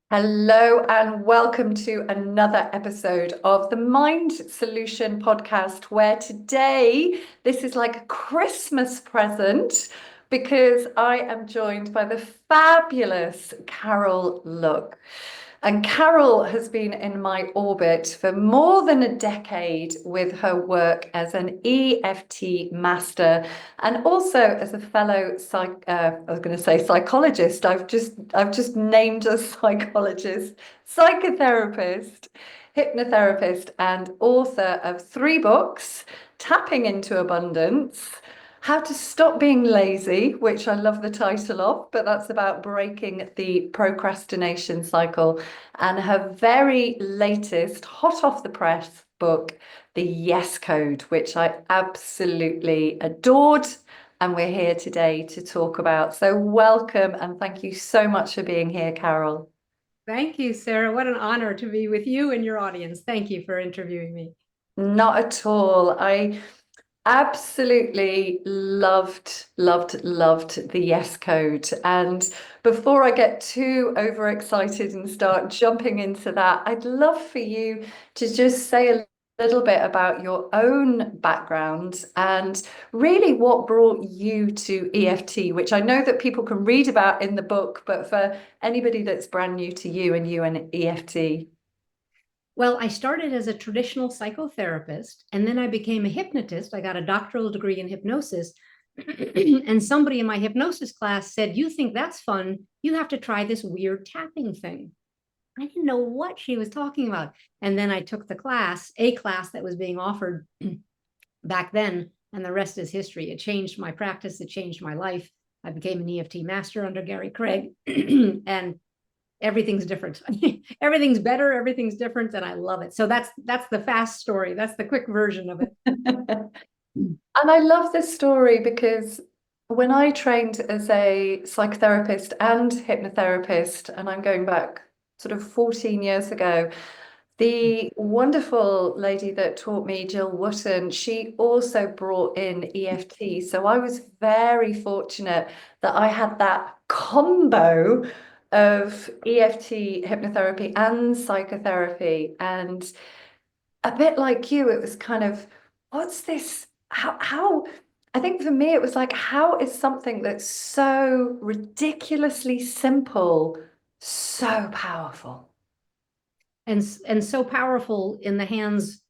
Hello and welcome to another episode of the Mind Solution podcast, where today this is like a Christmas present because I am joined by the fabulous Carol Look. And Carol has been in my orbit for more than a decade with her work as an EFT master and also as a fellow I was going to say psychologist. I've just named a psychologist, psychotherapist, hypnotherapist, and author of 3 books: Tapping into Abundance, How to Stop Being Lazy, which I love the title of, but that's about breaking the procrastination cycle, and her very latest, hot off the press book, The Yes Code, which I absolutely adored. And we're here today to talk about. So, welcome and thank you so much for being here, Carol. Thank you, Sarah. What an honor to be with you and your audience. Thank you for interviewing me. Not at all. I absolutely loved the Yes Code. And before I get too overexcited and start jumping into that, I'd love for you to just say a little bit about your own background and really what brought you to EFT, which I know that people can read about in the book, but for anybody that's brand new to you and EFT. Well, I started as a traditional psychotherapist, and then I became a hypnotist. I got a doctoral degree in hypnosis. And somebody in my hypnosis class said, "You think that's fun? You have to try this weird tapping thing." I didn't know what she was talking about. And then I took a class that was being offered back then, and the rest is history. It changed my practice, it changed my life. I became an EFT master under Gary Craig, and everything's different. Everything's better, everything's different, and I love it. So that's the fast story. That's the quick version of it. And I love this story because when I trained as a psychotherapist and hypnotherapist, and I'm going back sort of 14 years ago, the wonderful lady that taught me, Jill Wotton, she also brought in EFT. So I was very fortunate that I had that combo of EFT hypnotherapy and psychotherapy. And a bit like you, it was kind of, what's this? How, I think for me, it was like, how is something that's so ridiculously simple so powerful? And so powerful in the hands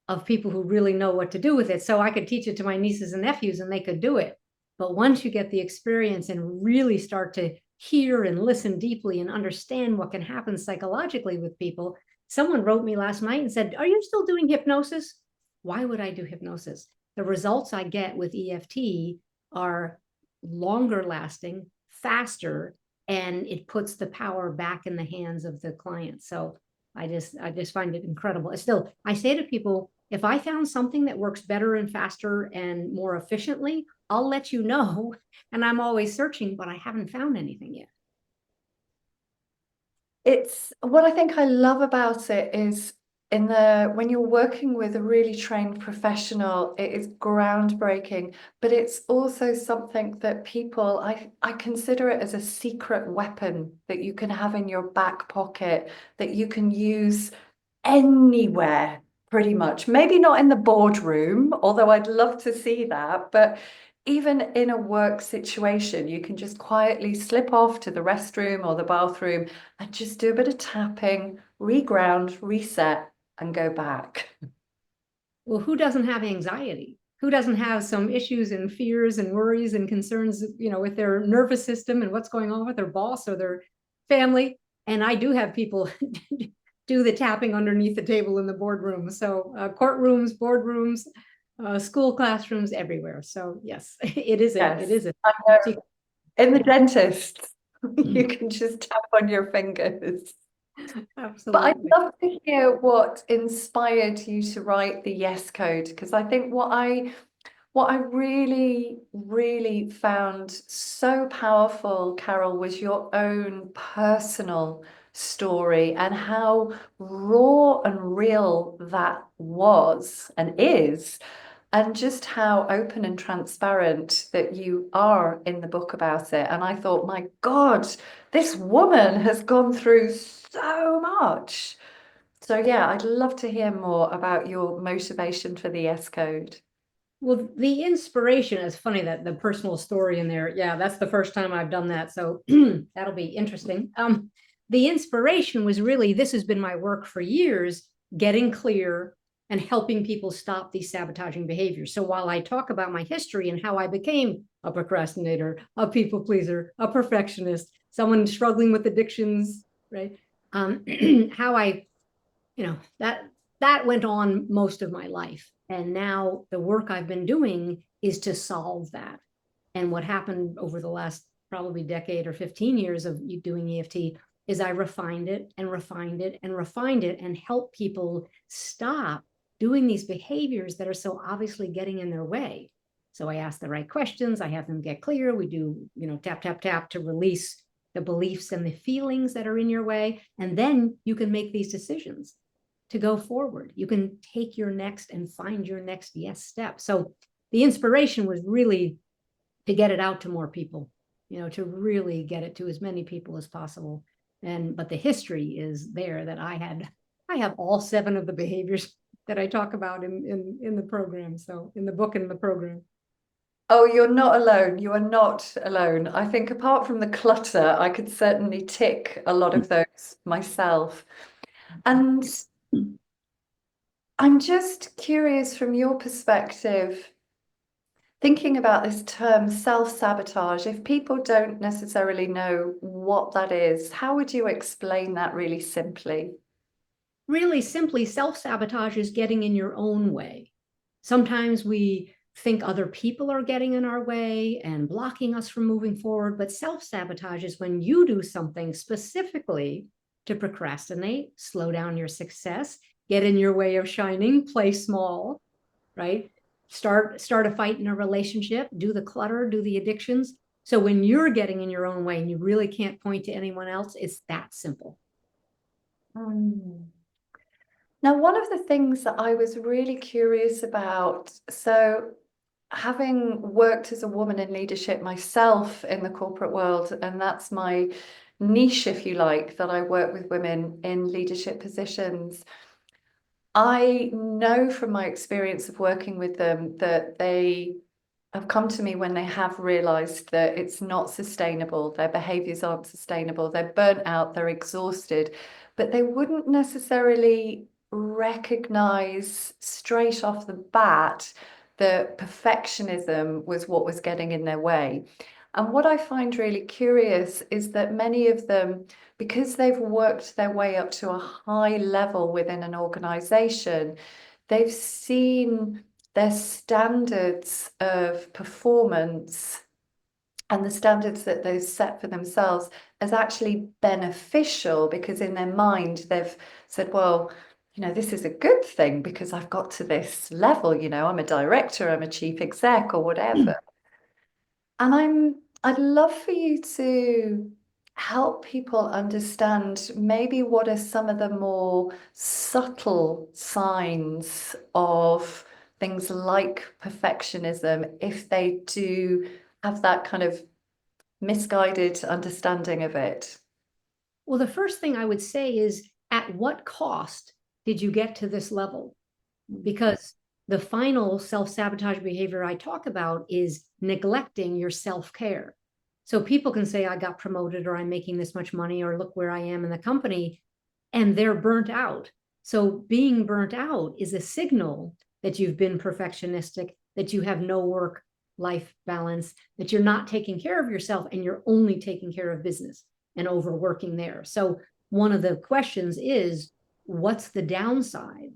of people who really know what to do with it. So I could teach it to my nieces and nephews and they could do it. But once you get the experience and really start to hear and listen deeply and understand what can happen psychologically with people, someone wrote me last night and said, "Are you still doing hypnosis?" Why would I do hypnosis? The results I get with EFT are longer lasting, faster, and it puts the power back in the hands of the client. So I just find it incredible. Still, I say to people, if I found something that works better and faster and more efficiently, I'll let you know. And I'm always searching, but I haven't found anything yet. It's what I think I love about it is in the when you're working with a really trained professional, it is groundbreaking, but it's also something that I consider it as a secret weapon that you can have in your back pocket that you can use anywhere pretty much. Maybe not in the boardroom, although I'd love to see that, but even in a work situation, you can just quietly slip off to the restroom or the bathroom and just do a bit of tapping, reground, reset, and go back. Well, who doesn't have anxiety? Who doesn't have some issues and fears and worries and concerns, with their nervous system and what's going on with their boss or their family? And I do have people do the tapping underneath the table in the boardroom. So courtrooms, boardrooms, school classrooms, everywhere. So yes, it Yes, is a I know. secret. In the dentist, you can just tap on your fingers. But I'd Absolutely. love to hear what inspired you to write the Yes Code, because I think what I really found so powerful, Carol, was your own personal story and how raw and real that was and is. and just how open and transparent that you are in the book about it. And I thought, my God, this woman has gone through so much. So yeah, I'd love to hear more about your motivation for the S code. Well, the inspiration is funny that the personal story in there. Yeah, that's the first time I've done that. So that'll be interesting. The inspiration was really this has been my work for years, getting clear and helping people stop these sabotaging behaviors. So while I talk about my history and how I became a procrastinator, a people pleaser, a perfectionist, someone struggling with addictions, right? How I that went on most of my life. And now the work I've been doing is to solve that. And what happened over the last probably decade or 15 years of doing EFT is I refined it and refined it and refined it and help people stop doing these behaviors that are so obviously getting in their way. So I ask the right questions, I have them get clear. We do, tap, tap, tap to release the beliefs and the feelings that are in your way. And then you can make these decisions to go forward. You can take your next and find your next yes step. So the inspiration was really to get it out to more people, to really get it to as many people as possible. But the history is there that I have all 7 of the behaviors that I talk about in the program. So in the book and the program. Oh, you're not alone. You are not alone. I think apart from the clutter, I could certainly tick a lot of those myself. And I'm just curious from your perspective, thinking about this term self-sabotage, if people don't necessarily know what that is, how would you explain that really simply? Really simply, self-sabotage is getting in your own way. Sometimes we think other people are getting in our way and blocking us from moving forward, but self-sabotage is when you do something specifically to procrastinate, slow down your success, get in your way of shining, play small, right? Start a fight in a relationship, do the clutter, do the addictions. So when you're getting in your own way and you really can't point to anyone else, it's that simple. Mm. Now, one of the things that I was really curious about, so having worked as a woman in leadership myself in the corporate world, and that's my niche, if you like, that I work with women in leadership positions. I know from my experience of working with them that they have come to me when they have realized that it's not sustainable, their behaviors aren't sustainable, they're burnt out, they're exhausted, but they wouldn't necessarily recognize straight off the bat that perfectionism was what was getting in their way. And what I find really curious is that many of them, because they've worked their way up to a high level within an organization, they've seen their standards of performance and the standards that they've set for themselves as actually beneficial, because in their mind they've said, well, this is a good thing because I've got to this level, I'm a director, I'm a chief exec or whatever. And I'd love for you to help people understand maybe what are some of the more subtle signs of things like perfectionism if they do have that kind of misguided understanding of it. Well, the first thing I would say is at what cost did you get to this level? Because the final self-sabotage behavior I talk about is neglecting your self-care. So people can say, I got promoted, or I'm making this much money, or look where I am in the company, and they're burnt out. So being burnt out is a signal that you've been perfectionistic, that you have no work life balance, that you're not taking care of yourself and you're only taking care of business and overworking there. So one of the questions is, what's the downside,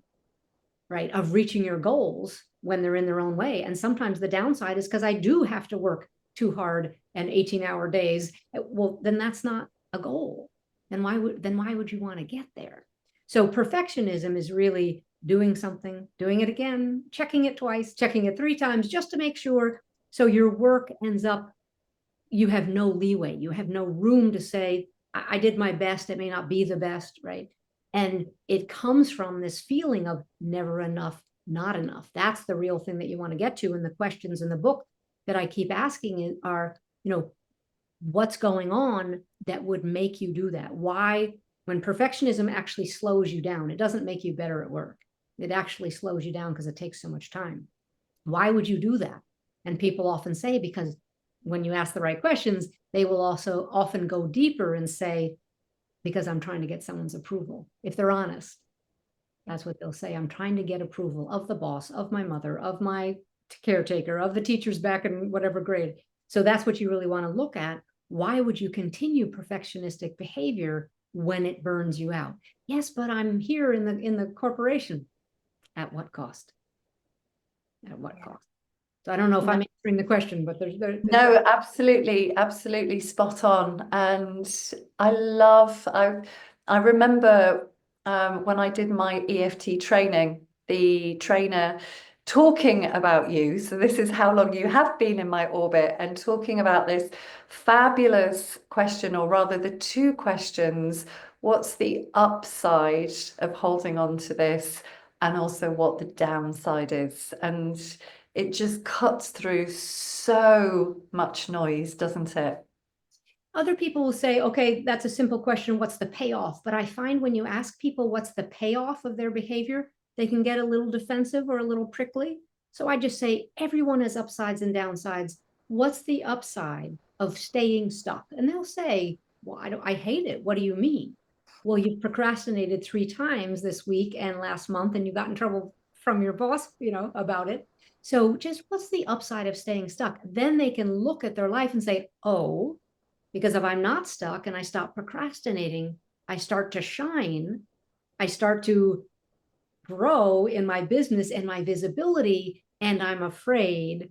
right, of reaching your goals when they're in their own way? And sometimes the downside is because I do have to work too hard and 18-hour days. Well, then that's not a goal. And why would you want to get there? So perfectionism is really doing something, doing it again, checking it twice, checking it 3 times just to make sure. So your work ends up, you have no leeway. You have no room to say, I did my best. It may not be the best, right? And it comes from this feeling of never enough, not enough. That's the real thing that you want to get to. And the questions in the book that I keep asking are, what's going on that would make you do that? Why, when perfectionism actually slows you down, it doesn't make you better at work. It actually slows you down because it takes so much time. Why would you do that? And people often say, because when you ask the right questions, they will also often go deeper and say, because I'm trying to get someone's approval. If they're honest, that's what they'll say. I'm trying to get approval of the boss, of my mother, of my caretaker, of the teachers back in whatever grade. So that's what you really want to look at. Why would you continue perfectionistic behavior when it burns you out? Yes, but I'm here in the corporation. At what cost? At what cost? So I don't know if I'm answering the question, but there's No, absolutely spot on. And I remember when I did my EFT training, the trainer talking about you. So this is how long you have been in my orbit, and talking about this fabulous question, or rather the two questions: what's the upside of holding on to this? And also what the downside is. And it just cuts through so much noise, doesn't it? other people will say, okay, that's a simple question. What's the payoff? But I find when you ask people what's the payoff of their behavior, they can get a little defensive or a little prickly. So I just say, everyone has upsides and downsides. What's the upside of staying stuck? And they'll say, well, I hate it. What do you mean? Well, you've procrastinated 3 times this week and last month, and you got in trouble from your boss, about it. So just what's the upside of staying stuck? Then they can look at their life and say, oh, because if I'm not stuck and I stop procrastinating, I start to shine. I start to grow in my business and my visibility. And I'm afraid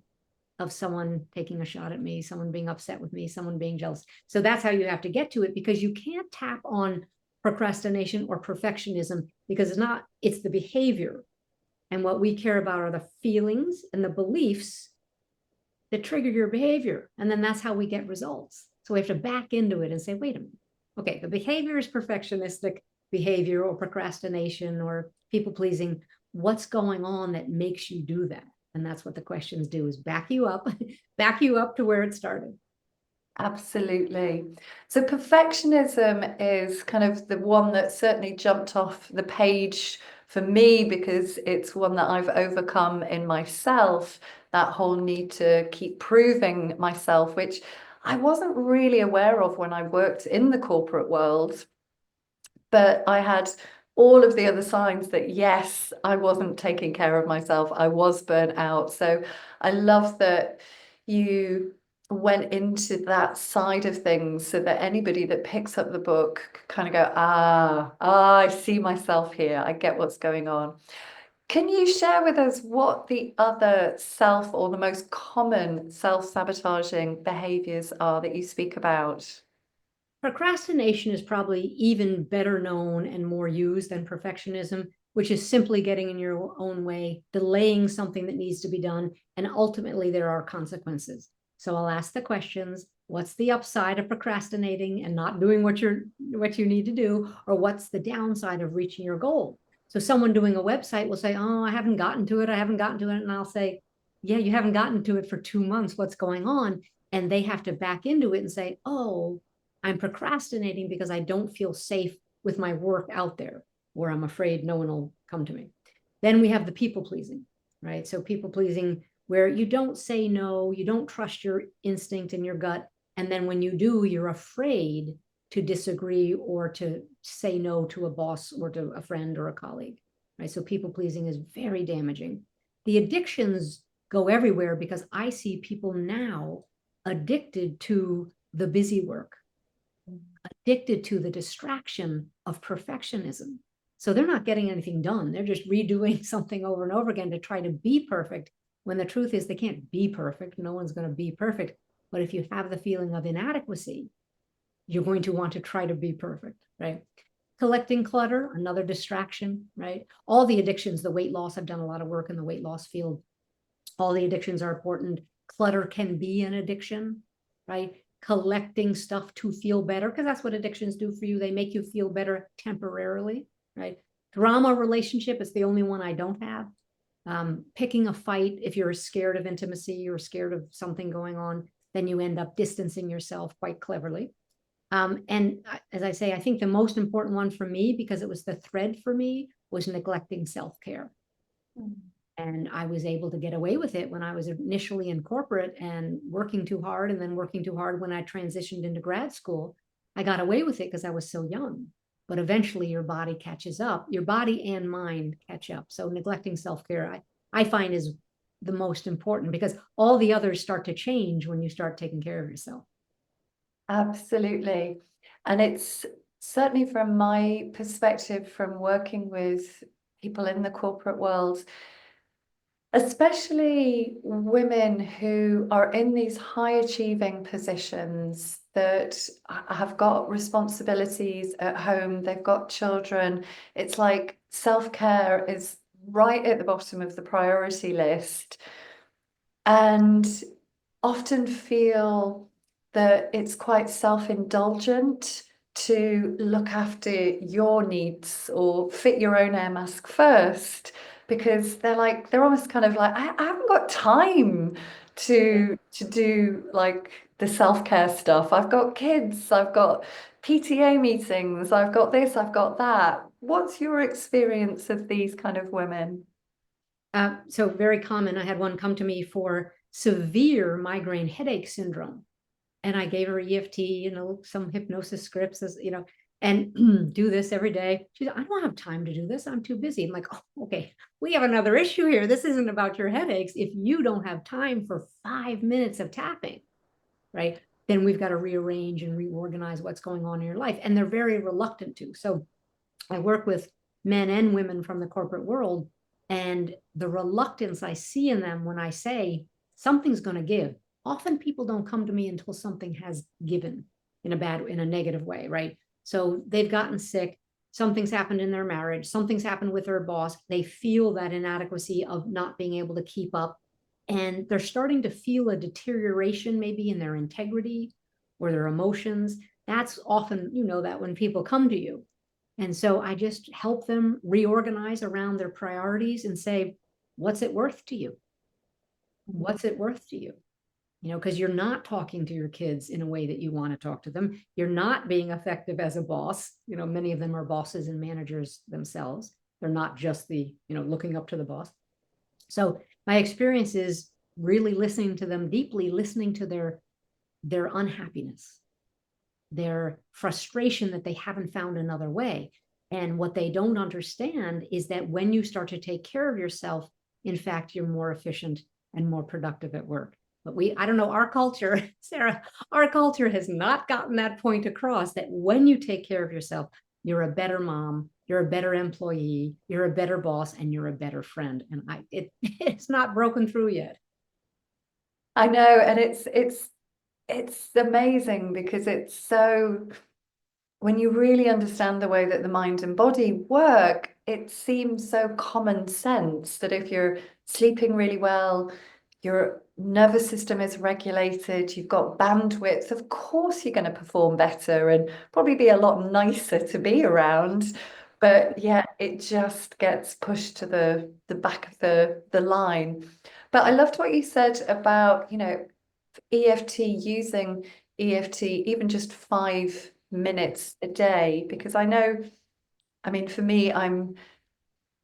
of someone taking a shot at me, someone being upset with me, someone being jealous. So that's how you have to get to it, because you can't tap on procrastination or perfectionism, because it's the behavior. And what we care about are the feelings and the beliefs that trigger your behavior. And then that's how we get results. So we have to back into it and say, wait a minute. Okay, the behavior is perfectionistic behavior or procrastination or people pleasing. What's going on that makes you do that? And that's what the questions do, is back you up, back you up to where it started. Absolutely. So perfectionism is kind of the one that certainly jumped off the page for me, because it's one that I've overcome in myself, that whole need to keep proving myself, which I wasn't really aware of when I worked in the corporate world. But I had all of the other signs that, yes, I wasn't taking care of myself. I was burnt out. So I love that you went into that side of things, so that anybody that picks up the book could kind of go, I see myself here. I get what's going on. Can you share with us what the other or the most common self-sabotaging behaviors are that you speak about? Procrastination is probably even better known and more used than perfectionism, which is simply getting in your own way, delaying something that needs to be done, and ultimately there are consequences. So I'll ask the questions: what's the upside of procrastinating and not doing what you need to do, or what's the downside of reaching your goal? So someone doing a website will say, oh, I haven't gotten to it, and I'll say, yeah, you haven't gotten to it for 2 months. What's going on? And they have to back into it and say, oh, I'm procrastinating because I don't feel safe with my work out there, or I'm afraid no one will come to me. Then we have the people pleasing, right? So people pleasing, where you don't say no, you don't trust your instinct and your gut. And then when you do, you're afraid to disagree or to say no to a boss or to a friend or a colleague, right? So people pleasing is very damaging. The addictions go everywhere, because I see people now addicted to the busy work, addicted to the distraction of perfectionism. So they're not getting anything done. They're just redoing something over and over again to try to be perfect, when the truth is they can't be perfect. No one's going to be perfect. But if you have the feeling of inadequacy, you're going to want to try to be perfect, right? Collecting clutter, another distraction, right? All the addictions, the weight loss, I've done a lot of work in the weight loss field. All the addictions are important. Clutter can be an addiction, right? Collecting stuff to feel better, because that's what addictions do for you. They make you feel better temporarily, right? Drama relationship is the only one I don't have. Picking a fight, if you're scared of intimacy or scared of something going on, then you end up distancing yourself quite cleverly. And as I say, I think the most important one for me, because it was the thread for me, was neglecting self-care. And I was able to get away with it when I was initially in corporate and working too hard, and then working too hard when I transitioned into grad school. I got away with it because I was so young. But eventually your body catches up, your body and mind catch up. So neglecting self-care, I find is the most important, because all the others start to change when you start taking care of yourself. Absolutely. And it's certainly from my perspective, from working with people in the corporate world, especially women who are in these high achieving positions that have got responsibilities at home, they've got children. It's like self-care is right at the bottom of the priority list, and often feel that it's quite self-indulgent to look after your needs or fit your own air mask first, because they're almost kind of like, I haven't got time to do like the self-care stuff. I've got kids, I've got PTA meetings, I've got this, I've got that. What's your experience of these kind of women? So very common. I had one come to me for severe migraine headache syndrome, and I gave her EFT, some hypnosis scripts, and do this every day. She said, I don't have time to do this. I'm too busy. I'm like, oh, okay, we have another issue here. This isn't about your headaches. If you don't have time for 5 minutes of tapping, right, then we've got to rearrange and reorganize what's going on in your life. And they're very reluctant to. So I work with men and women from the corporate world, and the reluctance I see in them when I say something's going to give. Often people don't come to me until something has given in a negative way, right? So they've gotten sick, something's happened in their marriage, something's happened with their boss. They feel that inadequacy of not being able to keep up, and they're starting to feel a deterioration maybe in their integrity or their emotions. That's often, that when people come to you. And so I just help them reorganize around their priorities and say, what's it worth to you? What's it worth to you? Because you're not talking to your kids in a way that you want to talk to them. You're not being effective as a boss. Many of them are bosses and managers themselves. They're not just looking up to the boss. So my experience is really listening to them deeply, listening to their unhappiness, their frustration that they haven't found another way. And what they don't understand is that when you start to take care of yourself, in fact, you're more efficient and more productive at work. But I don't know, our culture, Sarah, our culture has not gotten that point across, that when you take care of yourself, you're a better mom, you're a better employee, you're a better boss, and you're a better friend. And it's not broken through yet. I know, and it's amazing because it's so, when you really understand the way that the mind and body work, it seems so common sense that if you're sleeping really well, your nervous system is regulated, you've got bandwidth, of course you're going to perform better and probably be a lot nicer to be around. But yeah, it just gets pushed to the back of the line. But I loved what you said about, EFT, using EFT, even just 5 minutes a day, because I know, I mean, for me,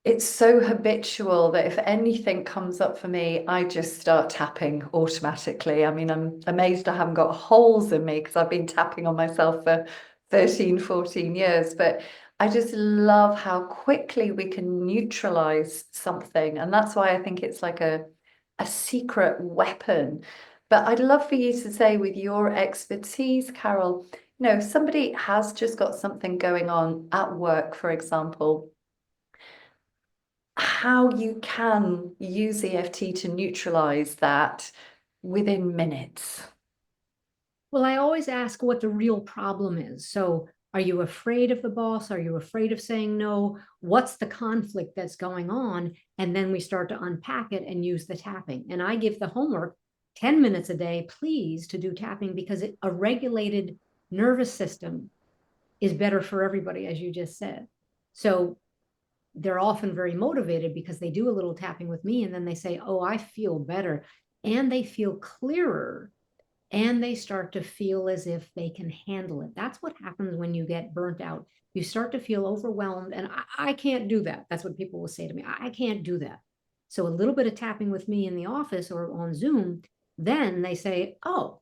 it's so habitual that if anything comes up for me, I just start tapping automatically. I mean, I'm amazed I haven't got holes in me because I've been tapping on myself for 13, 14 years. But I just love how quickly we can neutralize something. And that's why I think it's like a secret weapon. But I'd love for you to say, with your expertise, Carol, if somebody has just got something going on at work, for example, how you can use EFT to neutralize that within minutes. Well, I always ask what the real problem is. So, are you afraid of the boss? Are you afraid of saying no? What's the conflict that's going on? And then we start to unpack it and use the tapping. And I give the homework 10 minutes a day, please, to do tapping, because a regulated nervous system is better for everybody, as you just said. So they're often very motivated because they do a little tapping with me, and then they say, oh, I feel better, and they feel clearer, and they start to feel as if they can handle it. That's what happens when you get burnt out. You start to feel overwhelmed, and I can't do that. That's what people will say to me. I can't do that. So a little bit of tapping with me in the office or on Zoom, then they say, oh,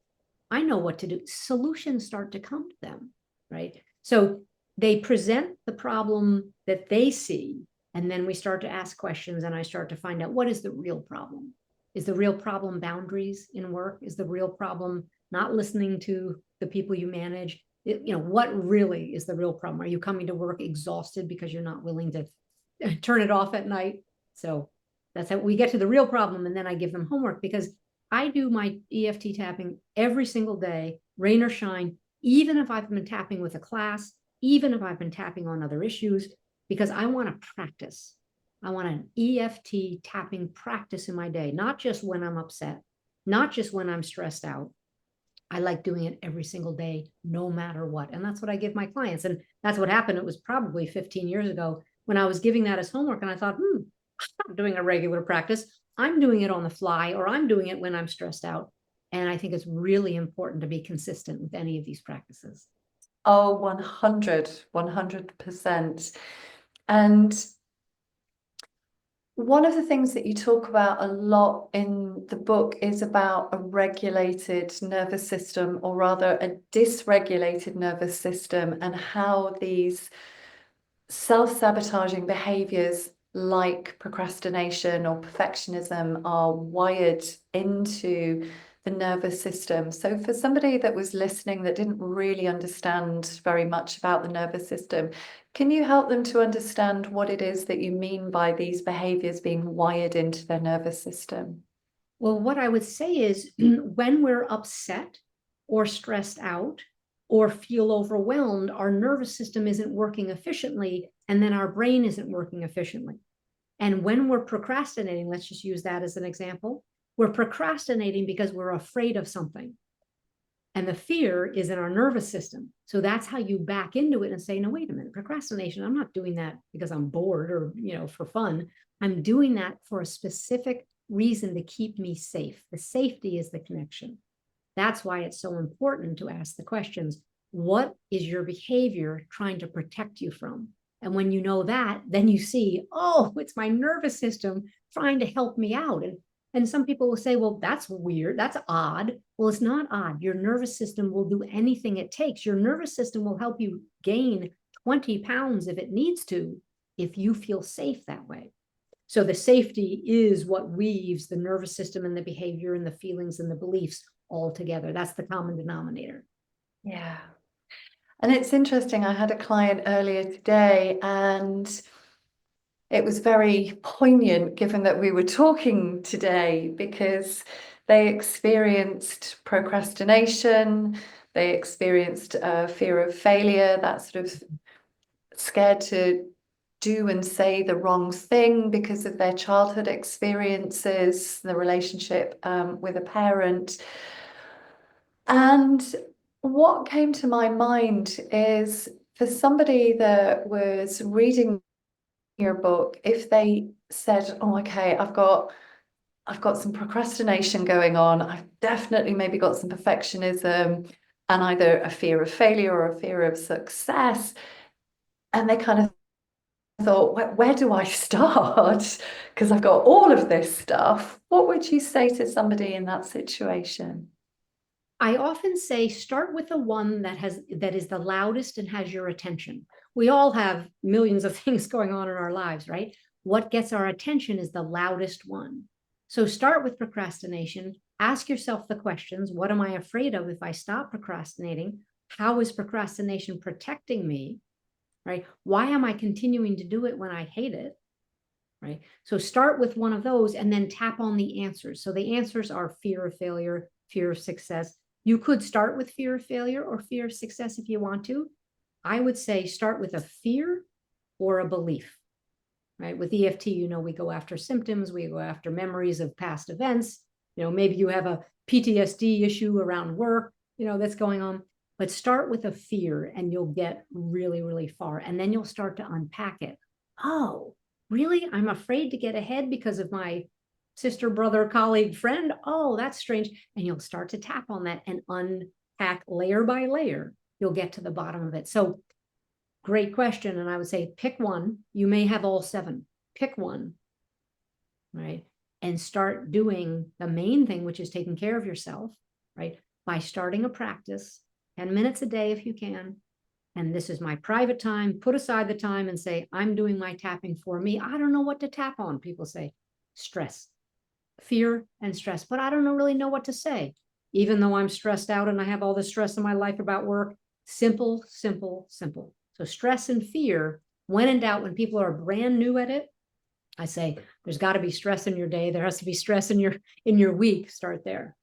I know what to do. Solutions start to come to them, right? So they present the problem that they see, and then we start to ask questions, and I start to find out, what is the real problem? Is the real problem boundaries in work? Is the real problem not listening to the people you manage? What really is the real problem? Are you coming to work exhausted because you're not willing to turn it off at night? So that's how we get to the real problem. And then I give them homework, because I do my EFT tapping every single day, rain or shine, even if I've been tapping with a class, even if I've been tapping on other issues, because I want to practice. I want an EFT tapping practice in my day, not just when I'm upset, not just when I'm stressed out. I like doing it every single day, no matter what. And that's what I give my clients. And that's what happened. It was probably 15 years ago when I was giving that as homework. And I thought, I'm not doing a regular practice. I'm doing it on the fly, or I'm doing it when I'm stressed out. And I think it's really important to be consistent with any of these practices. Oh, 100%. And one of the things that you talk about a lot in the book is about a regulated nervous system, or rather a dysregulated nervous system, and how these self-sabotaging behaviors like procrastination or perfectionism are wired into the nervous system. So for somebody that was listening that didn't really understand very much about the nervous system, can you help them to understand what it is that you mean by these behaviors being wired into their nervous system? Well, what I would say is when we're upset or stressed out or feel overwhelmed, our nervous system isn't working efficiently, and then our brain isn't working efficiently. And when we're procrastinating, let's just use that as an example, we're procrastinating because we're afraid of something. And the fear is in our nervous system. So that's how you back into it and say, no, wait a minute, procrastination, I'm not doing that because I'm bored or, for fun. I'm doing that for a specific reason to keep me safe. The safety is the connection. That's why it's so important to ask the questions. What is your behavior trying to protect you from? And when you know that, then you see, oh, it's my nervous system trying to help me out. And some people will say, well, that's weird. That's odd. Well, it's not odd. Your nervous system will do anything it takes. Your nervous system will help you gain 20 pounds if it needs to, if you feel safe that way. So the safety is what weaves the nervous system and the behavior and the feelings and the beliefs all together. That's the common denominator. Yeah. And it's interesting, I had a client earlier today, and it was very poignant given that we were talking today, because they experienced procrastination, they experienced fear of failure, that sort of scared to do and say the wrong thing because of their childhood experiences, the relationship with a parent. And what came to my mind is, for somebody that was reading your book, if they said, oh, okay, I've got some procrastination going on, I've definitely maybe got some perfectionism and either a fear of failure or a fear of success, and they kind of thought, where do I start? Because I've got all of this stuff. What would you say to somebody in that situation? I often say start with the one that is the loudest and has your attention. We all have millions of things going on in our lives, right? What gets our attention is the loudest one. So start with procrastination. Ask yourself the questions. What am I afraid of if I stop procrastinating? How is procrastination protecting me? Right? Why am I continuing to do it when I hate it? Right? So start with one of those and then tap on the answers. So the answers are fear of failure, fear of success. You could start with fear of failure or fear of success if you want to. I would say start with a fear or a belief, right? With EFT, we go after symptoms, we go after memories of past events. Maybe you have a PTSD issue around work, that's going on. But start with a fear and you'll get really, really far. And then you'll start to unpack it. Oh, really? I'm afraid to get ahead because of my sister, brother, colleague, friend. Oh, that's strange. And you'll start to tap on that and unpack layer by layer. You'll get to the bottom of it. So, great question. And I would say pick one. You may have all seven. Pick one, right? And start doing the main thing, which is taking care of yourself, right? By starting a practice, 10 minutes a day if you can. And this is my private time. Put aside the time and say, I'm doing my tapping for me. I don't know what to tap on. People say stress, fear, and stress, but I don't really know what to say. Even though I'm stressed out and I have all this stress in my life about work, simple, simple, simple. So stress and fear, when in doubt, when people are brand new at it, I say there's got to be stress in your day. There has to be stress in your week. Start there.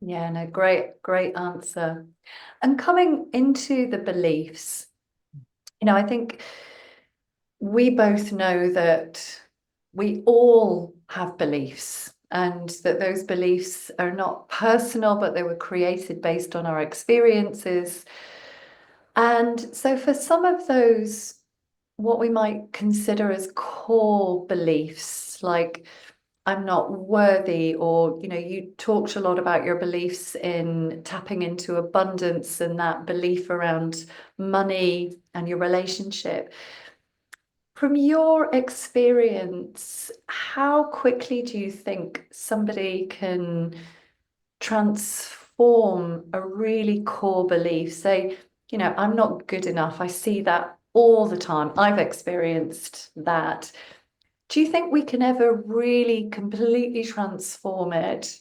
Yeah, no, great answer. And coming into the beliefs, I think we both know that we all have beliefs and that those beliefs are not personal, but they were created based on our experiences. And so for some of those, what we might consider as core beliefs, like I'm not worthy, or, you talked a lot about your beliefs in tapping into abundance and that belief around money and your relationship. From your experience, how quickly do you think somebody can transform a really core belief? Say, I'm not good enough. I see that all the time. I've experienced that. Do you think we can ever really completely transform it?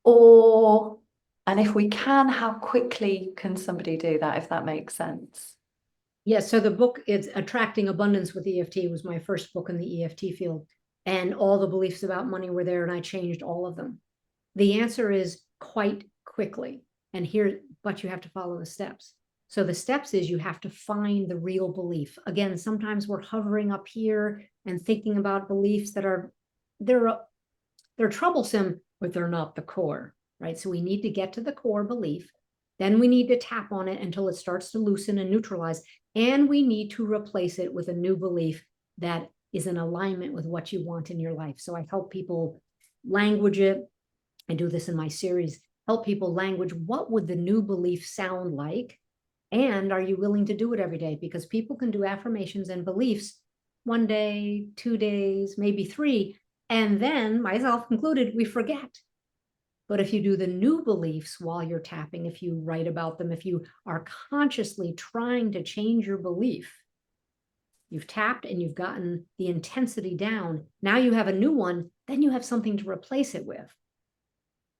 Or, and if we can, how quickly can somebody do that, if that makes sense? Yes, so the book is Attracting Abundance with EFT was my first book in the EFT field. And all the beliefs about money were there, and I changed all of them. The answer is quite quickly. And here, but you have to follow the steps. So the steps is you have to find the real belief. Again, sometimes we're hovering up here and thinking about beliefs that are they're troublesome, but they're not the core, right? So we need to get to the core belief. Then we need to tap on it until it starts to loosen and neutralize. And we need to replace it with a new belief that is in alignment with what you want in your life. So I help people language it. I do this in my series, help people language what would the new belief sound like? And are you willing to do it every day? Because people can do affirmations and beliefs one day, 2 days, maybe three. And then, myself included, we forget. But if you do the new beliefs while you're tapping, if you write about them, if you are consciously trying to change your belief, you've tapped and you've gotten the intensity down. Now you have a new one, then you have something to replace it with.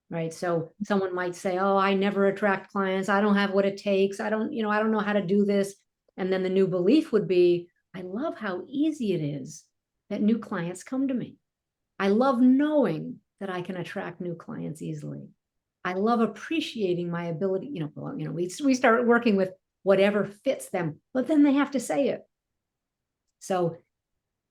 Right. So someone might say, oh, I never attract clients. I don't have what it takes. I don't know how to do this. And then the new belief would be, I love how easy it is that new clients come to me. I love knowing that I can attract new clients easily. I love appreciating my ability. We start working with whatever fits them, but then they have to say it. So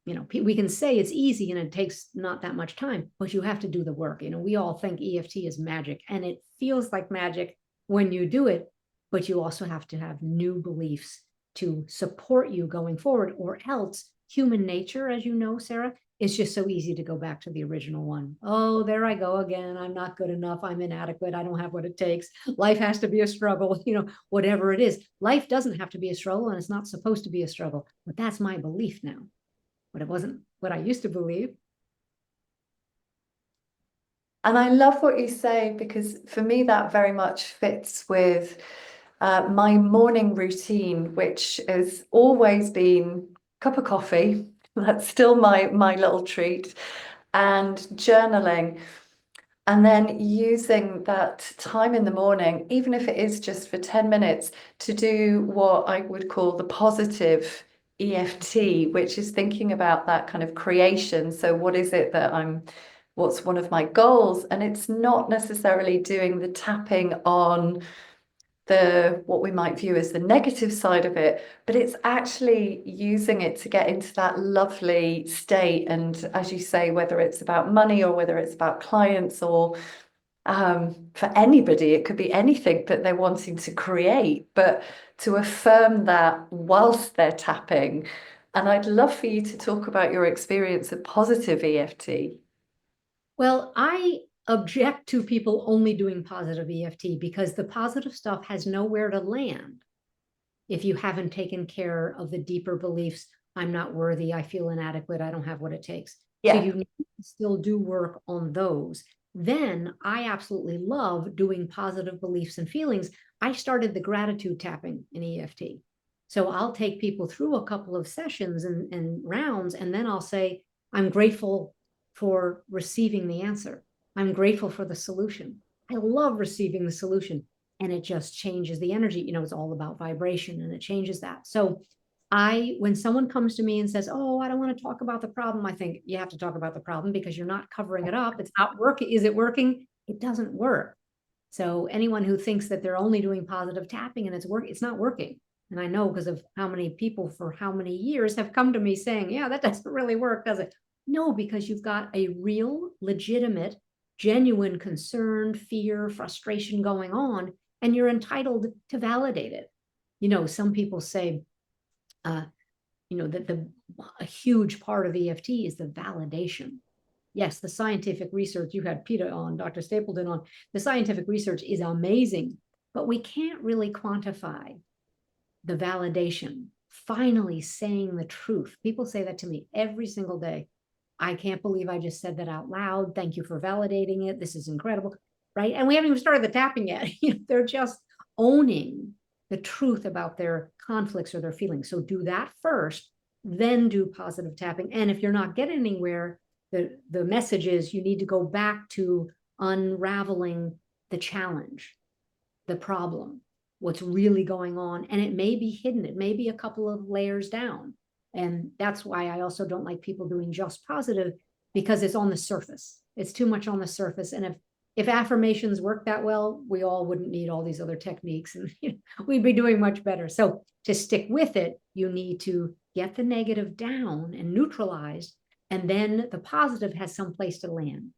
we can say it's easy and it takes not that much time, but you have to do the work. We all think EFT is magic, and it feels like magic when you do it, but you also have to have new beliefs to support you going forward, or else human nature, as you know, Sarah, is just so easy to go back to the original one. Oh, there I go again. I'm not good enough. I'm inadequate. I don't have what it takes. Life has to be a struggle, whatever it is. Life doesn't have to be a struggle, and it's not supposed to be a struggle, but that's my belief now. But it wasn't what I used to believe. And I love what you say, because for me, that very much fits with my morning routine, which has always been cup of coffee. That's still my little treat, and journaling. And then using that time in the morning, even if it is just for 10 minutes, to do what I would call the positive EFT, which is thinking about that kind of creation. So what is it that what's one of my goals? And it's not necessarily doing the tapping on what we might view as the negative side of it, but it's actually using it to get into that lovely state. And as you say, whether it's about money or whether it's about clients or for anybody. It could be anything that they're wanting to create, but to affirm that whilst they're tapping. And I'd love for you to talk about your experience of positive EFT. Well, I object to people only doing positive EFT because the positive stuff has nowhere to land if you haven't taken care of the deeper beliefs. I'm not worthy, I feel inadequate, I don't have what it takes. So Yeah. you need to still do work on those. Then I absolutely love doing positive beliefs and feelings. I started the gratitude tapping in EFT. So I'll take people through a couple of sessions and rounds, and then I'll say, I'm grateful for receiving the answer. I'm grateful for the solution. I love receiving the solution, and it just changes the energy. It's all about vibration, and it changes that. So when someone comes to me and says, oh, I don't want to talk about the problem, I think you have to talk about the problem because you're not covering it up. It's not working. Is it working? It doesn't work. So anyone who thinks that they're only doing positive tapping and it's not working. And I know because of how many people for how many years have come to me saying, yeah, that doesn't really work, does it? No, because you've got a real, legitimate, genuine concern, fear, frustration going on, and you're entitled to validate it. Some people say, uh, that a huge part of EFT is the validation. Yes, the scientific research, you had Peter on, Dr. Stapleton on, the scientific research is amazing, but we can't really quantify the validation, finally saying the truth. People say that to me every single day. I can't believe I just said that out loud. Thank you for validating it. This is incredible, right? And we haven't even started the tapping yet. They're just owning the truth about their conflicts or their feelings. So do that first, then do positive tapping. And if you're not getting anywhere, the message is you need to go back to unraveling the challenge, the problem, what's really going on. And it may be hidden. It may be a couple of layers down. And that's why I also don't like people doing just positive, because it's on the surface. It's too much on the surface. And if affirmations work that well, we all wouldn't need all these other techniques, and we'd be doing much better. So to stick with it, you need to get the negative down and neutralized, and then the positive has some place to land.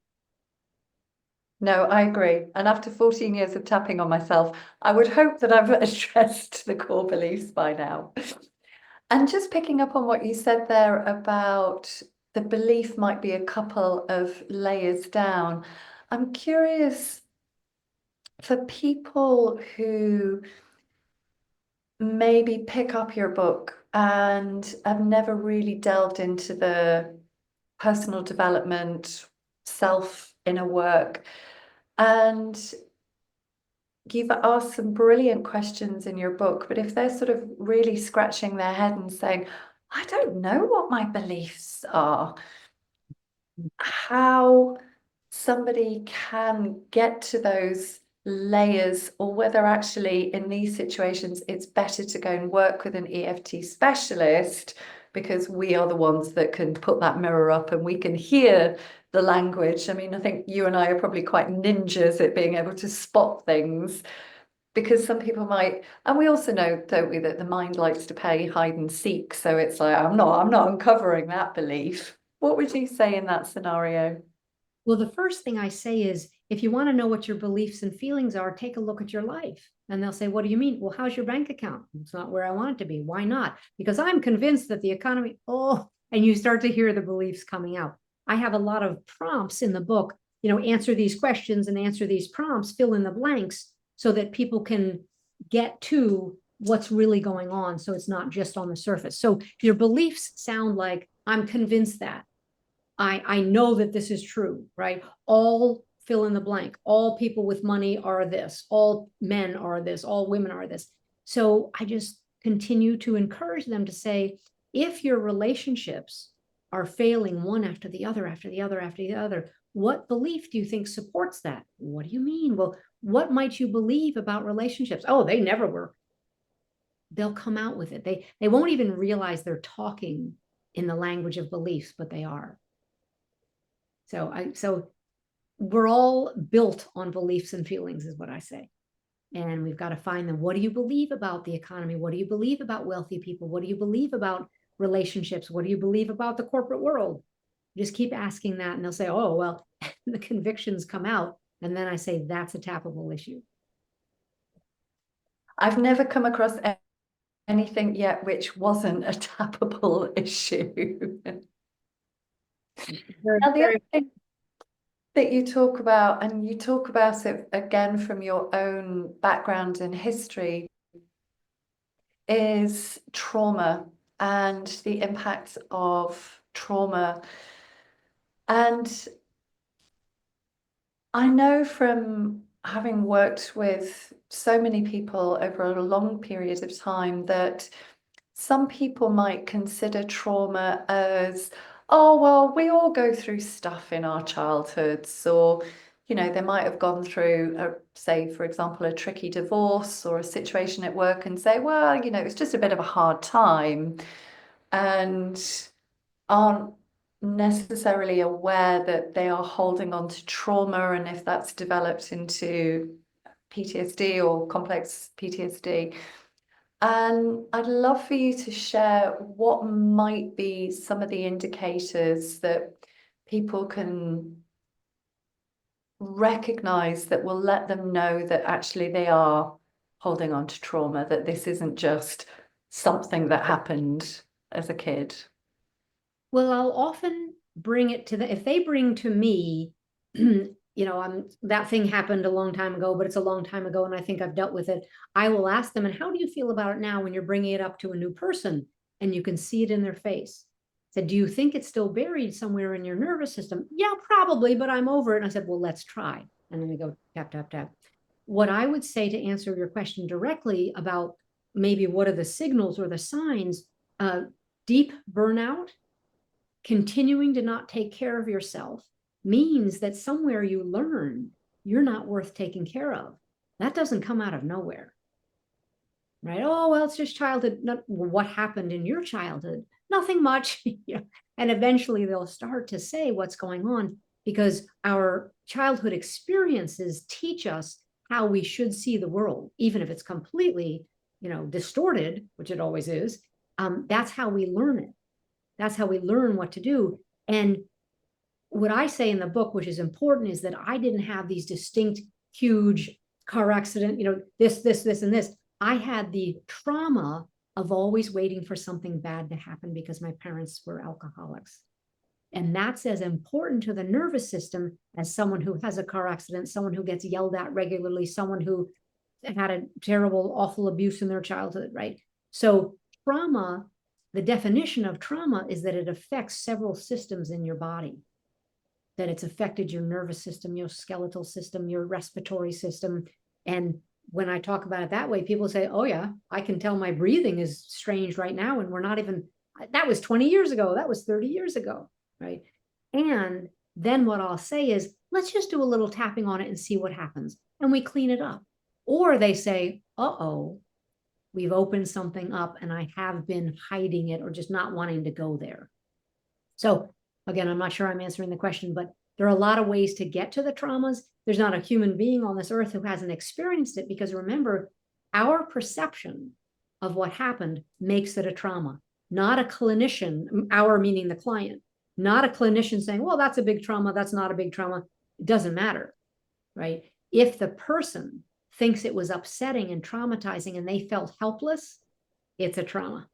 No, I agree. And after 14 years of tapping on myself, I would hope that I've addressed the core beliefs by now. And just picking up on what you said there about the belief might be a couple of layers down. I'm curious, for people who maybe pick up your book and have never really delved into the personal development, self inner work, and you've asked some brilliant questions in your book, but if they're sort of really scratching their head and saying, I don't know what my beliefs are, how somebody can get to those layers, or whether actually in these situations it's better to go and work with an EFT specialist, because we are the ones that can put that mirror up and we can hear the language. I mean, I think you and I are probably quite ninjas at being able to spot things, because some people might, and we also know, don't we, that the mind likes to play hide and seek. So it's like, I'm not uncovering that belief. What would you say in that scenario? Well, the first thing I say is, if you want to know what your beliefs and feelings are, take a look at your life. And they'll say, what do you mean? Well, how's your bank account? It's not where I want it to be. Why not? Because I'm convinced that the economy, and you start to hear the beliefs coming out. I have a lot of prompts in the book, answer these questions and answer these prompts, fill in the blanks so that people can get to what's really going on. So it's not just on the surface. So your beliefs sound like, I'm convinced that. I know that this is true, right? All fill in the blank. All people with money are this. All men are this. All women are this. So I just continue to encourage them to say, if your relationships are failing one after the other, after the other, after the other, what belief do you think supports that? What do you mean? Well, what might you believe about relationships? Oh, they never work. They'll come out with it. They won't even realize they're talking in the language of beliefs, but they are. So we're all built on beliefs and feelings, is what I say. And we've got to find them. What do you believe about the economy? What do you believe about wealthy people? What do you believe about relationships? What do you believe about the corporate world? Just keep asking that, and they'll say, oh, well, the convictions come out. And then I say, that's a tappable issue. I've never come across anything yet which wasn't a tappable issue. Very, Now, the other very, thing that you talk about, and you talk about it again from your own background and history, is trauma and the impact of trauma. And I know from having worked with so many people over a long period of time that some people might consider trauma as, oh, well, we all go through stuff in our childhoods, or, they might have gone through, say, for example, a tricky divorce or a situation at work and say, well, it's just a bit of a hard time, and aren't necessarily aware that they are holding on to trauma, and if that's developed into PTSD or complex PTSD. And I'd love for you to share what might be some of the indicators that people can recognize that will let them know that actually they are holding on to trauma, that this isn't just something that happened as a kid. well, I'll often bring it to if they bring to me, that thing happened a long time ago, but it's a long time ago, and I think I've dealt with it. I will ask them, and how do you feel about it now when you're bringing it up to a new person and you can see it in their face? I said, do you think it's still buried somewhere in your nervous system? Yeah, probably, but I'm over it. And I said, well, let's try. And then we go tap, tap, tap. What I would say to answer your question directly about maybe what are the signals or the signs, deep burnout, continuing to not take care of yourself means that somewhere you learn you're not worth taking care of. That doesn't come out of nowhere, right? Oh, well, it's just childhood. What happened in your childhood? Nothing much. And eventually they'll start to say what's going on, because our childhood experiences teach us how we should see the world, even if it's completely, distorted, which it always is. That's how we learn it. That's how we learn what to do. And what I say in the book, which is important, is that I didn't have these distinct, huge car accident, this, and this. I had the trauma of always waiting for something bad to happen because my parents were alcoholics. And that's as important to the nervous system as someone who has a car accident, someone who gets yelled at regularly, someone who had a terrible, awful abuse in their childhood, right? So trauma, the definition of trauma is that it affects several systems in your body, that it's affected your nervous system, your skeletal system, your respiratory system. And when I talk about it that way, people say, oh yeah, I can tell my breathing is strange right now. And we're not even, that was 20 years ago. That was 30 years ago, right? And then what I'll say is, let's just do a little tapping on it and see what happens. And we clean it up. Or they say, uh-oh, we've opened something up and I have been hiding it or just not wanting to go there. So again, I'm not sure I'm answering the question, but there are a lot of ways to get to the traumas. There's not a human being on this earth who hasn't experienced it, because remember, our perception of what happened makes it a trauma, not a clinician, our meaning the client, not a clinician saying, well, that's a big trauma, that's not a big trauma. It doesn't matter, right? If the person thinks it was upsetting and traumatizing and they felt helpless, it's a trauma.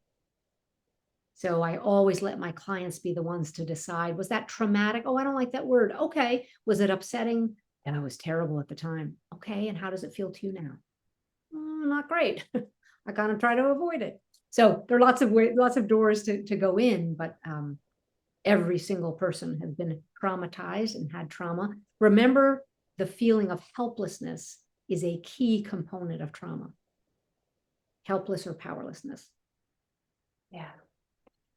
So I always let my clients be the ones to decide, was that traumatic? Oh, I don't like that word. Okay. Was it upsetting? And I was terrible at the time. Okay. And how does it feel to you now? Not great. I kind of try to avoid it. So there are lots of doors to go in, but every single person has been traumatized and had trauma. Remember, the feeling of helplessness is a key component of trauma. Helpless or powerlessness. Yeah.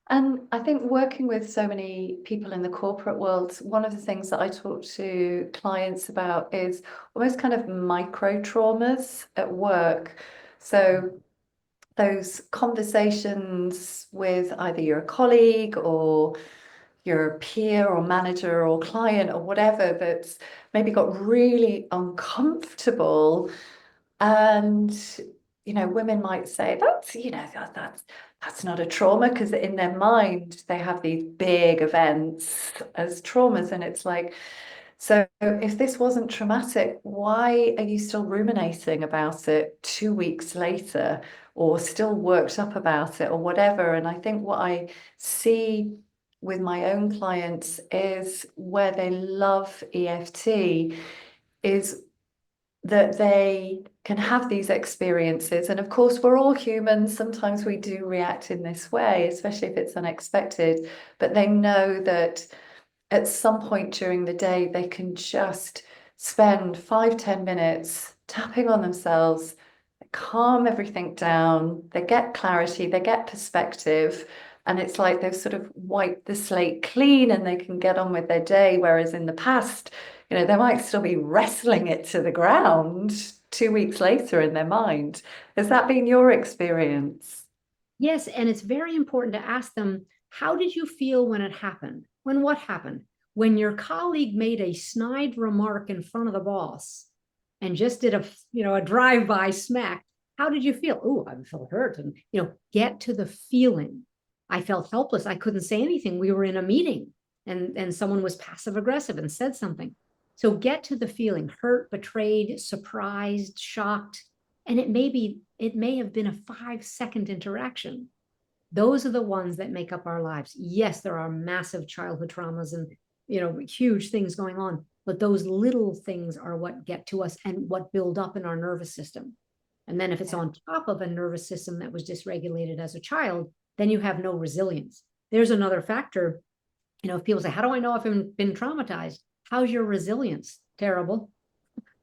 And I think working with so many people in the corporate world, one of the things that I talk to clients about is almost kind of micro traumas at work. So those conversations with either your colleague or your peer or manager or client or whatever that's maybe got really uncomfortable. And women might say that's not a trauma, because in their mind they have these big events as traumas, and it's like, So if this wasn't traumatic, why are you still ruminating about it 2 weeks later or still worked up about it or whatever? And I think what I see with my own clients is where they love EFT is that they can have these experiences. And of course, we're all humans. Sometimes we do react in this way, especially if it's unexpected, but they know that at some point during the day, they can just spend 5, 10 minutes tapping on themselves, calm everything down, they get clarity, they get perspective, and it's like they've sort of wiped the slate clean and they can get on with their day. Whereas in the past, they might still be wrestling it to the ground 2 weeks later in their mind. Has that been your experience? Yes, and it's very important to ask them, how did you feel when it happened? When what happened? When your colleague made a snide remark in front of the boss and just did a drive-by smack, how did you feel? Oh, I felt hurt. And get to the feeling. I felt helpless. I couldn't say anything. We were in a meeting and someone was passive aggressive and said something. So get to the feeling: hurt, betrayed, surprised, shocked. And it may have been a 5-second interaction. Those are the ones that make up our lives. Yes, there are massive childhood traumas and huge things going on, but those little things are what get to us and what build up in our nervous system. And then if it's on top of a nervous system that was dysregulated as a child, then you have no resilience. There's another factor. If people say, how do I know if I've been traumatized? How's your resilience? Terrible.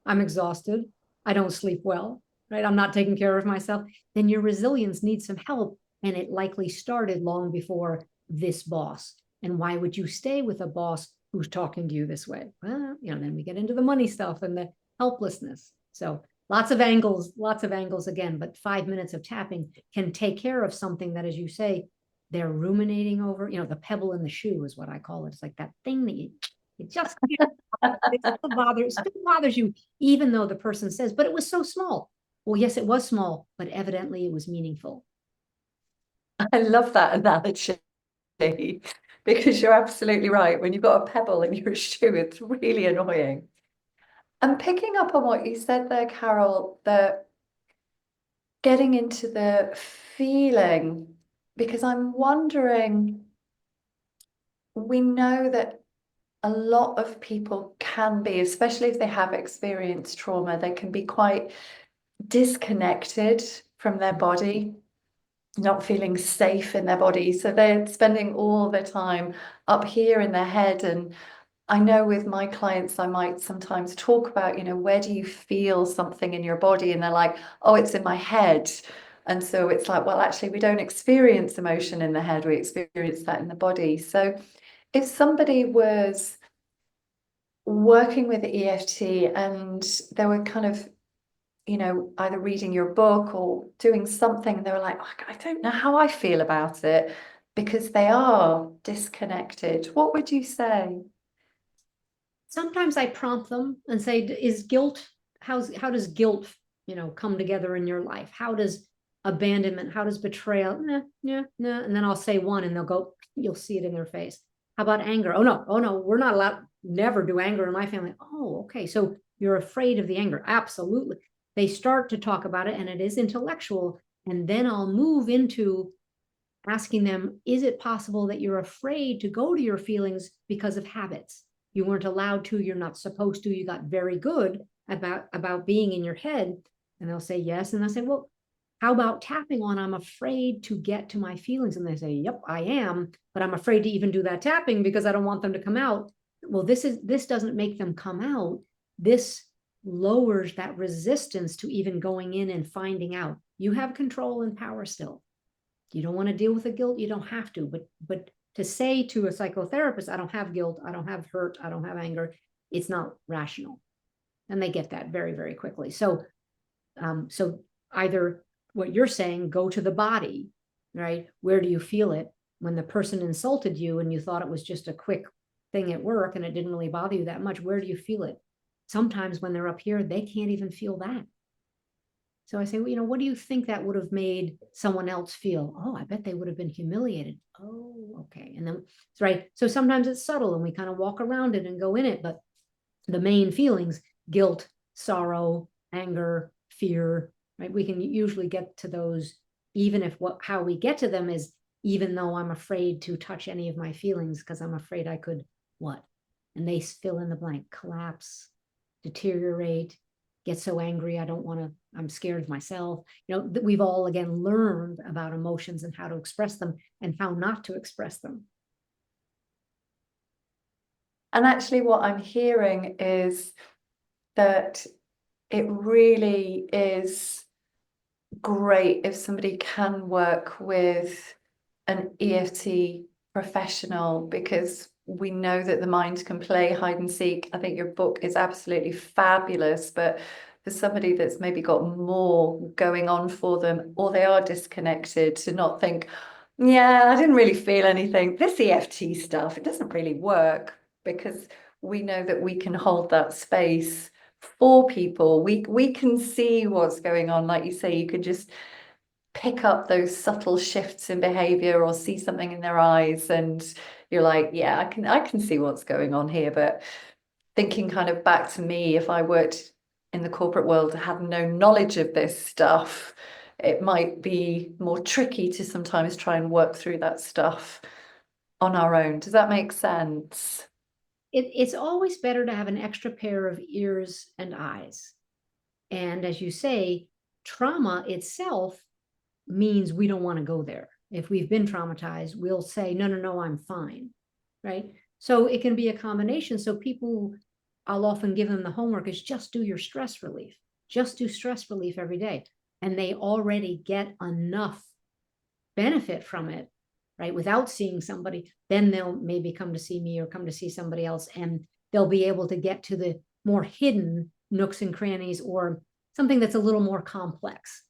I'm exhausted. I don't sleep well, right? I'm not taking care of myself. Then your resilience needs some help. And it likely started long before this boss. And why would you stay with a boss who's talking to you this way? Well, then we get into the money stuff and the helplessness. So lots of angles again, but 5 minutes of tapping can take care of something that, as you say, they're ruminating over. The pebble in the shoe is what I call it. It's like that thing that it just it still bothers you, even though the person says, but it was so small. Well, yes, it was small, but evidently it was meaningful. I love that analogy because you're absolutely right. When you've got a pebble in your shoe, it's really annoying. And picking up on what you said there, Carol, that getting into the feeling, because I'm wondering, we know that a lot of people can be, especially if they have experienced trauma, they can be quite disconnected from their body, not feeling safe in their body. So they're spending all their time up here in their head. And I know with my clients, I might sometimes talk about, where do you feel something in your body? And they're like, oh, it's in my head. And so it's like, well, actually, we don't experience emotion in the head, we experience that in the body. So if somebody was working with EFT and they were kind of, either reading your book or doing something, they were like, I don't know how I feel about it because they are disconnected, what would you say? Sometimes I prompt them and say, is guilt, how does guilt, come together in your life? How does abandonment, how does betrayal? Yeah, nah. And then I'll say one and they'll go, you'll see it in their face. How about anger? Oh no, we're not allowed, never do anger in my family. Oh, okay. So you're afraid of the anger. Absolutely. They start to talk about it and it is intellectual. And then I'll move into asking them, is it possible that you're afraid to go to your feelings because of habits? You weren't allowed to, you're not supposed to, you got very good about being in your head. And they'll say yes. And I'll say, well, how about tapping on, I'm afraid to get to my feelings? And they say, yep, I am, but I'm afraid to even do that tapping because I don't want them to come out. Well, this doesn't make them come out. This lowers that resistance to even going in and finding out. You have control and power still. You don't want to deal with the guilt, you don't have to. But to say to a psychotherapist, I don't have guilt, I don't have hurt, I don't have anger, it's not rational. And they get that very, very quickly. So either what you're saying, go to the body, right? Where do you feel it? When the person insulted you and you thought it was just a quick thing at work and it didn't really bother you that much, where do you feel it? Sometimes when they're up here, they can't even feel that. So I say, well, what do you think that would have made someone else feel? Oh, I bet they would have been humiliated. Oh, okay. And then, right. So sometimes it's subtle and we kind of walk around it and go in it, but the main feelings, guilt, sorrow, anger, fear, right? We can usually get to those, even if how we get to them is, even though I'm afraid to touch any of my feelings because I'm afraid I could what? And they fill in the blank, collapse, deteriorate, get so angry I don't want to, I'm scared of myself. We've all again learned about emotions and how to express them and how not to express them. And actually, what I'm hearing is that it really is great if somebody can work with an EFT professional, because we know that the mind can play hide and seek. I think your book is absolutely fabulous, but for somebody that's maybe got more going on for them, or they are disconnected, to not think, yeah, I didn't really feel anything. This EFT stuff, it doesn't really work, because we know that we can hold that space for people. We can see what's going on. Like you say, you could just pick up those subtle shifts in behavior or see something in their eyes, and you're like, yeah, I can see what's going on here. But thinking kind of back to me, if I worked in the corporate world and had no knowledge of this stuff, it might be more tricky to sometimes try and work through that stuff on our own. Does that make sense? It's always better to have an extra pair of ears and eyes. And as you say, trauma itself means we don't want to go there. If we've been traumatized, we'll say, no, no, no, I'm fine. Right. So it can be a combination. So people, I'll often give them the homework is just do your stress relief. Just do stress relief every day. And they already get enough benefit from it, right? Without seeing somebody, then they'll maybe come to see me or come to see somebody else, and they'll be able to get to the more hidden nooks and crannies or something that's a little more complex.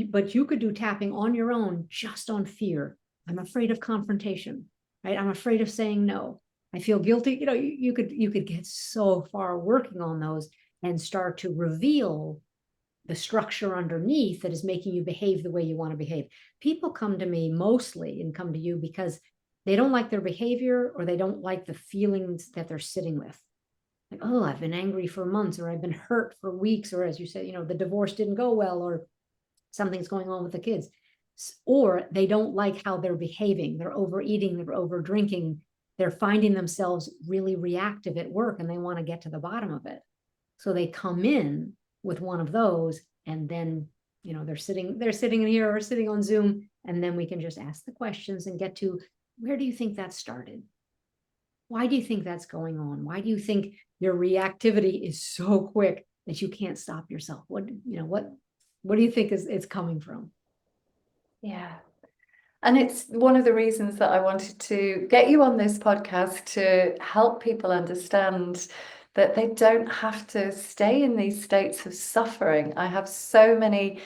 But you could do tapping on your own just on fear. I'm afraid of confrontation, right? I'm afraid of saying no. I feel guilty. You could get so far working on those and start to reveal the structure underneath that is making you behave the way you want to behave. People come to me mostly and come to you because they don't like their behavior or they don't like the feelings that they're sitting with. Like, oh, I've been angry for months, or I've been hurt for weeks, or as you said, the divorce didn't go well, or something's going on with the kids. Or they don't like how they're behaving. They're overeating, they're over drinking, they're finding themselves really reactive at work and they want to get to the bottom of it. So they come in with one of those, and then they're sitting in here or sitting on Zoom, and then we can just ask the questions and get to, where do you think that started? Why do you think that's going on? Why do you think your reactivity is so quick that you can't stop yourself? What do you think is it's coming from? Yeah. And it's one of the reasons that I wanted to get you on this podcast, to help people understand that they don't have to stay in these states of suffering. I have so many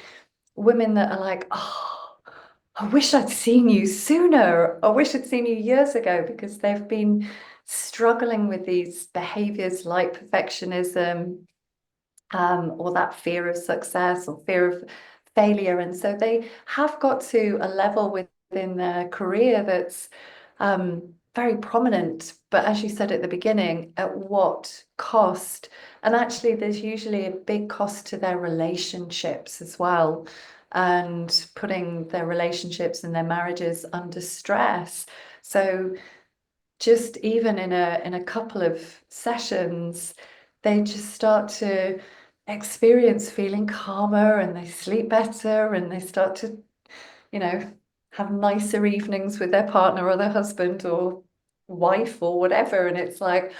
women that are like, oh, I wish I'd seen you sooner. I wish I'd seen you years ago, because they've been struggling with these behaviors like perfectionism, or that fear of success or fear of failure. And so they have got to a level within their career that's very prominent. But as you said at the beginning, at what cost? And actually, there's usually a big cost to their relationships as well, and putting their relationships and their marriages under stress. So just even in a couple of sessions, they just start to experience feeling calmer, and they sleep better, and they start to, you know, have nicer evenings with their partner or their husband or wife or whatever. And it's like,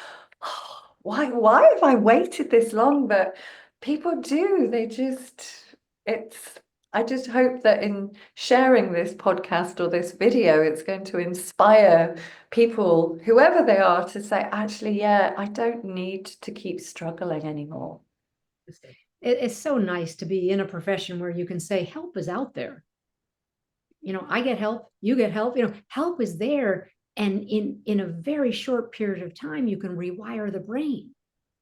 oh, why have I waited this long? But people do. It's I just hope that in sharing this podcast or this video, it's going to inspire people, whoever they are, to say, actually, yeah, I don't need to keep struggling anymore. It's so nice to be in a profession where you can say help is out there. I get help, you get help, help is there. And in a very short period of time, you can rewire the brain.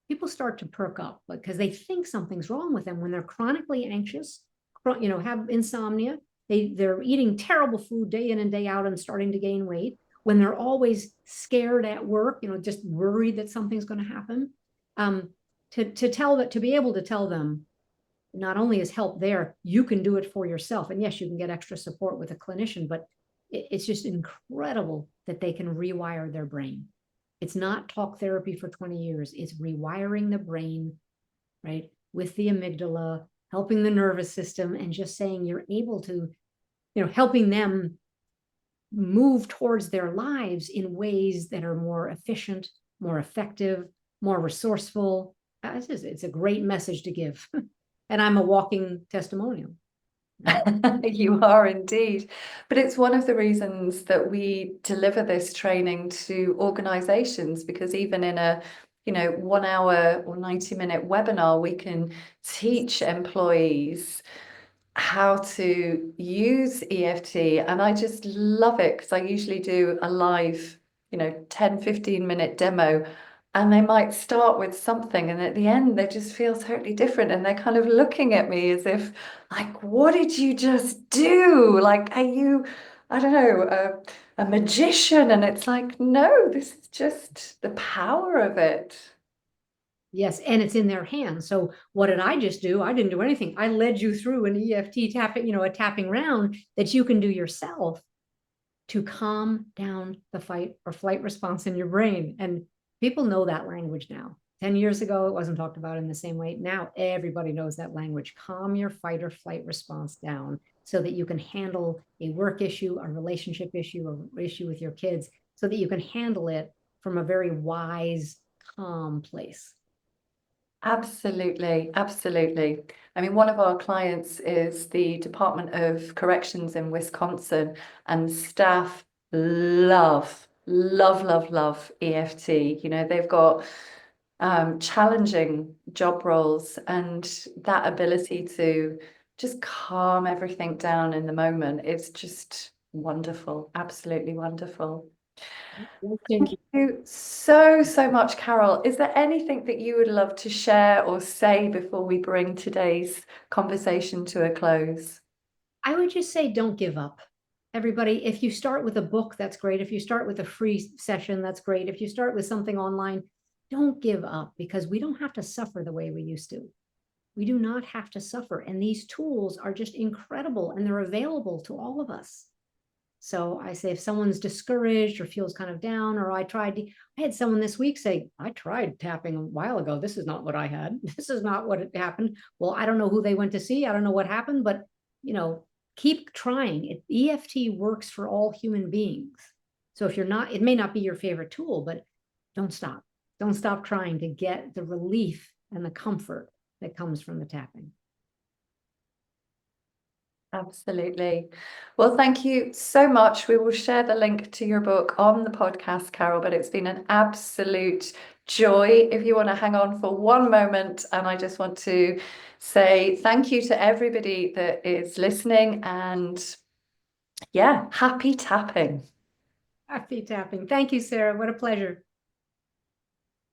People start to perk up because they think something's wrong with them when they're chronically anxious, have insomnia. They're eating terrible food day in and day out and starting to gain weight. When they're always scared at work, just worried that something's going to happen. to be able to tell them not only is help there, you can do it for yourself. And yes, you can get extra support with a clinician, but it's just incredible that they can rewire their brain. It's not talk therapy for 20 years. It's rewiring the brain, right? With the amygdala, helping the nervous system, and just saying you're able to, helping them move towards their lives in ways that are more efficient, more effective, more resourceful. It's a great message to give. And I'm a walking testimonial. You are indeed. But it's one of the reasons that we deliver this training to organizations, because even in a 1 hour or 90-minute webinar, we can teach employees how to use EFT. And I just love it because I usually do a live 10-15 minute demo, and they might start with something and at the end they just feel totally different, and they're kind of looking at me as if like, what did you just do? Like, are you, I don't know, a magician? And it's like, no, this is just the power of it. Yes, and it's in their hands. So what did I just do? I didn't do anything. I led you through an EFT tapping, a tapping round that you can do yourself to calm down the fight or flight response in your brain. And people know that language now. 10 years ago, it wasn't talked about in the same way. Now everybody knows that language. Calm your fight or flight response down so that you can handle a work issue, a relationship issue, or issue with your kids, so that you can handle it from a very wise, calm place. Absolutely, absolutely. I mean, one of our clients is the Department of Corrections in Wisconsin, and staff love, love, love, love EFT. They've got challenging job roles, and that ability to just calm everything down in the moment is just wonderful, absolutely wonderful. Thank Thank you so, so much, Carol. Is there anything that you would love to share or say before we bring today's conversation to a close? I would just say don't give up. Everybody, if you start with a book, that's great. If you start with a free session, that's great. If you start with something online, don't give up, because we don't have to suffer the way we used to. We do not have to suffer. And these tools are just incredible, and they're available to all of us. So I say, if someone's discouraged or feels kind of down, or I had someone this week say, I tried tapping a while ago. This is not what I had. This is not what happened. Well, I don't know who they went to see. I don't know what happened, but keep trying. EFT works for all human beings. So if you're not, it may not be your favorite tool, but don't stop. Don't stop trying to get the relief and the comfort that comes from the tapping. Absolutely. Well, thank you so much. We will share the link to your book on the podcast, Carol, but it's been an absolute joy. If you want to hang on for one moment, and I just want to say thank you to everybody that is listening, and yeah, happy tapping. Happy tapping. Thank you, Sarah. What a pleasure.